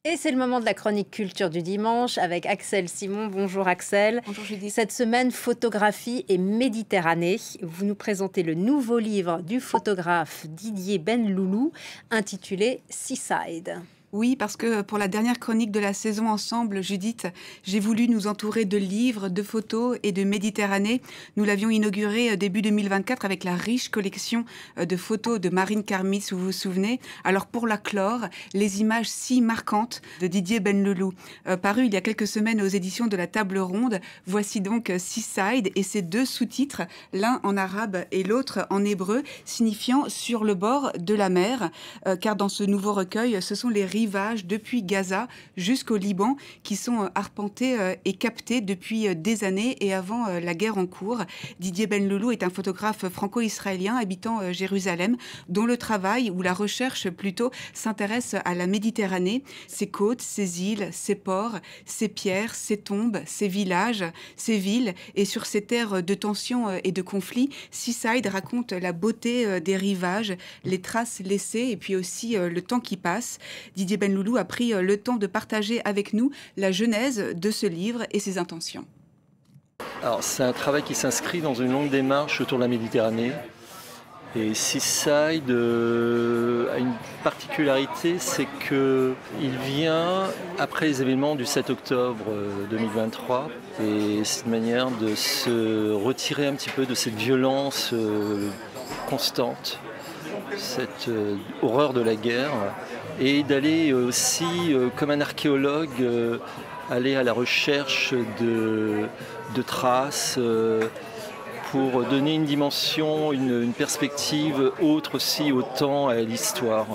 Et c'est le moment de la chronique culture du dimanche avec Axel Simon. Bonjour Axel. Bonjour Judith. Cette semaine, photographie et Méditerranée. Vous nous présentez le nouveau livre du photographe Didier Benloulou intitulé Seaside. Oui, parce que pour la dernière chronique de la saison ensemble, Judith, j'ai voulu nous entourer de livres, de photos et de Méditerranée. Nous l'avions inauguré début 2024 avec la riche collection de photos de Marine Karmis, vous vous souvenez. Alors pour la clore, les images si marquantes de Didier Benloulou, paru il y a quelques semaines aux éditions de la Table Ronde. Voici donc Seaside et ses deux sous-titres, l'un en arabe et l'autre en hébreu, signifiant sur le bord de la mer, car dans ce nouveau recueil, ce sont les rivages depuis Gaza jusqu'au Liban qui sont arpentés et captés depuis des années et avant la guerre en cours. Didier Benloulou est un photographe franco-israélien habitant Jérusalem dont le travail ou la recherche plutôt s'intéresse à la Méditerranée, ses côtes, ses îles, ses ports, ses pierres, ses tombes, ses villages, ses villes et sur ces terres de tension et de conflit, Seaside raconte la beauté des rivages, les traces laissées et puis aussi le temps qui passe. Didier Benloulou a pris le temps de partager avec nous la genèse de ce livre et ses intentions. Alors, c'est un travail qui s'inscrit dans une longue démarche autour de la Méditerranée. Et Seaside a une particularité, c'est qu'il vient après les événements du 7 octobre 2023. Et c'est une manière de se retirer un petit peu de cette violence constante, cette horreur de la guerre, et d'aller aussi, comme un archéologue, aller à la recherche de traces pour donner une dimension, une perspective autre aussi au temps et à l'histoire.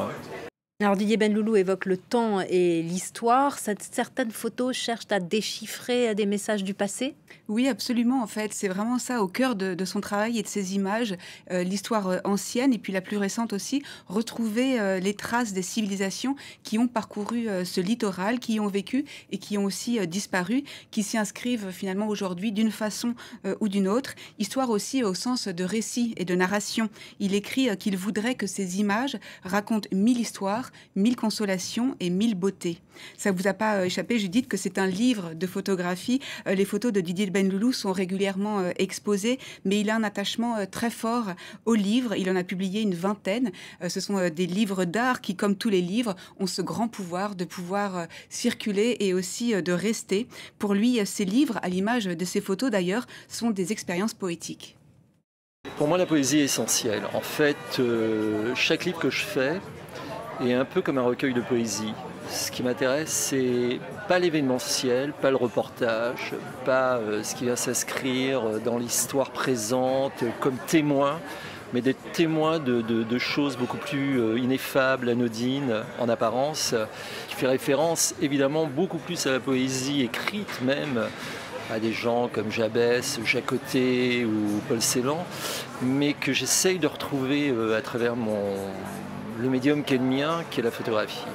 Alors Didier Benloulou évoque le temps et l'histoire. Certaines photos cherchent à déchiffrer des messages du passé. Oui, absolument. En fait, c'est vraiment ça au cœur de son travail et de ses images, l'histoire ancienne et puis la plus récente aussi, retrouver les traces des civilisations qui ont parcouru ce littoral, qui y ont vécu et qui ont aussi disparu, qui s'y inscrivent finalement aujourd'hui d'une façon ou d'une autre. Histoire aussi au sens de récit et de narration. Il écrit qu'il voudrait que ces images racontent 1000 histoires, 1000 consolations et 1000 beautés. Ça ne vous a pas échappé, Judith, que c'est un livre de photographie. Les photos de Didier Benloulou sont régulièrement exposées, mais il a un attachement très fort aux livres. Il en a publié une vingtaine. Ce sont des livres d'art qui, comme tous les livres, ont ce grand pouvoir de pouvoir circuler et aussi de rester. Pour lui, ces livres, à l'image de ces photos d'ailleurs, sont des expériences poétiques. Pour moi, la poésie est essentielle. En fait, chaque livre que je fais est un peu comme un recueil de poésie. Ce qui m'intéresse, c'est pas l'événementiel, pas le reportage, pas ce qui va s'inscrire dans l'histoire présente comme témoin, mais d'être témoin de choses beaucoup plus ineffables, anodines en apparence, qui fait référence évidemment beaucoup plus à la poésie écrite même, à des gens comme Jabès, Jacotet ou Paul Celan, mais que j'essaye de retrouver à travers le médium qui est le mien, qui est la photographie.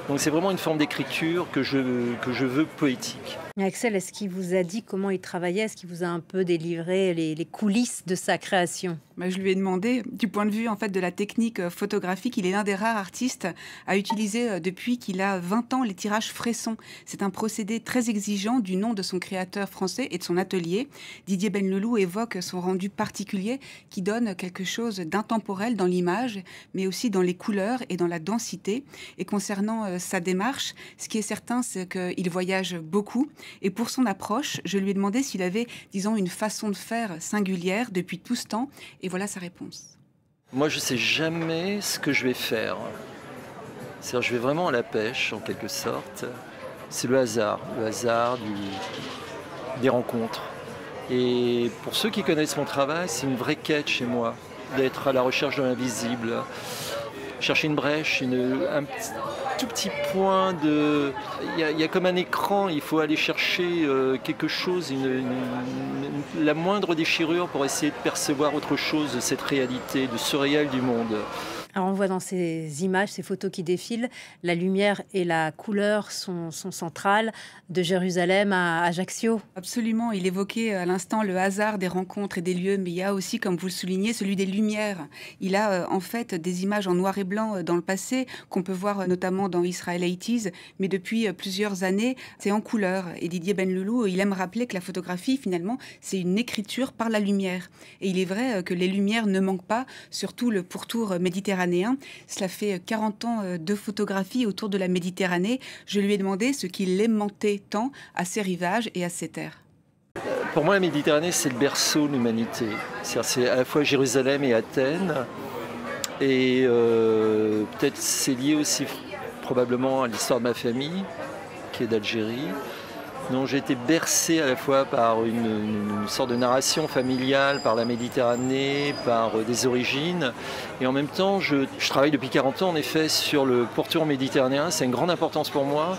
Donc c'est vraiment une forme d'écriture que je veux poétique. Axel, est-ce qu'il vous a dit comment il travaillait? Est-ce qu'il vous a un peu délivré les coulisses de sa création? Je lui ai demandé, du point de vue en fait de la technique photographique, il est l'un des rares artistes à utiliser depuis qu'il a 20 ans les tirages Fresson. C'est un procédé très exigeant du nom de son créateur français et de son atelier. Didier Benloulou évoque son rendu particulier qui donne quelque chose d'intemporel dans l'image, mais aussi dans les couleurs et dans la densité. Et concernant sa démarche, ce qui est certain, c'est qu'il voyage beaucoup. Et pour son approche, je lui ai demandé s'il avait, disons, une façon de faire singulière depuis tout ce temps. Et voilà sa réponse. Moi, je ne sais jamais ce que je vais faire. C'est-à-dire, je vais vraiment à la pêche, en quelque sorte. C'est le hasard des rencontres. Et pour ceux qui connaissent mon travail, c'est une vraie quête chez moi, d'être à la recherche de l'invisible. Chercher une brèche, un tout petit point de... Il y a comme un écran, il faut aller chercher quelque chose, la moindre déchirure pour essayer de percevoir autre chose de cette réalité, de ce réel du monde. Alors on voit dans ces images, ces photos qui défilent, la lumière et la couleur sont centrales, de Jérusalem à Ajaccio. Absolument, il évoquait à l'instant le hasard des rencontres et des lieux, mais il y a aussi, comme vous le soulignez, celui des lumières. Il a en fait des images en noir et blanc dans le passé, qu'on peut voir notamment dans Israel 80s, mais depuis plusieurs années, c'est en couleur. Et Didier Benloulou, il aime rappeler que la photographie, finalement, c'est une écriture par la lumière. Et il est vrai que les lumières ne manquent pas, surtout le pourtour méditerranéen. Cela fait 40 ans de photographie autour de la Méditerranée. Je lui ai demandé ce qui l'aimantait tant à ses rivages et à ses terres. Pour moi, la Méditerranée, c'est le berceau de l'humanité. C'est à la fois Jérusalem et Athènes. Et peut-être c'est lié aussi probablement à l'histoire de ma famille, qui est d'Algérie. Donc j'ai été bercé à la fois par une sorte de narration familiale, par la Méditerranée, par des origines. Et en même temps, je travaille depuis 40 ans en effet sur le pourtour méditerranéen. C'est une grande importance pour moi,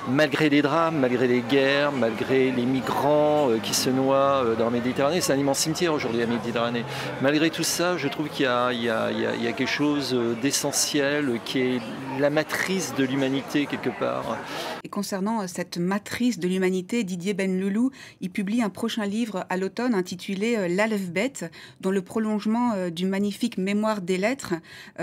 malgré les drames, malgré les guerres, malgré les migrants qui se noient dans la Méditerranée. C'est un immense cimetière aujourd'hui, la Méditerranée. Malgré tout ça, je trouve qu'il y a quelque chose d'essentiel qui est la matrice de l'humanité quelque part. Et concernant cette matrice de l'humanité, Didier Benloulou, il publie un prochain livre à l'automne intitulé L'Aleph Bet, dont le prolongement du magnifique Mémoire des lettres.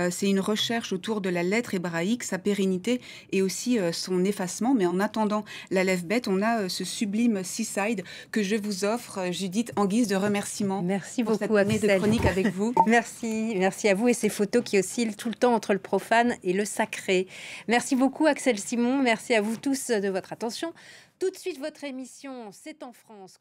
C'est une recherche autour de la lettre hébraïque, sa pérennité et aussi son effacement. Mais en attendant l'Aleph Bet, on a ce sublime Seaside que je vous offre, Judith, en guise de remerciement. Merci pour beaucoup, cette année Axel. de chronique avec vous. Merci à vous et ces photos qui oscillent tout le temps entre le profane et le sacré. Merci beaucoup, Axel Simon. Merci à vous tous de votre attention. Tout de suite, votre émission C'est en France.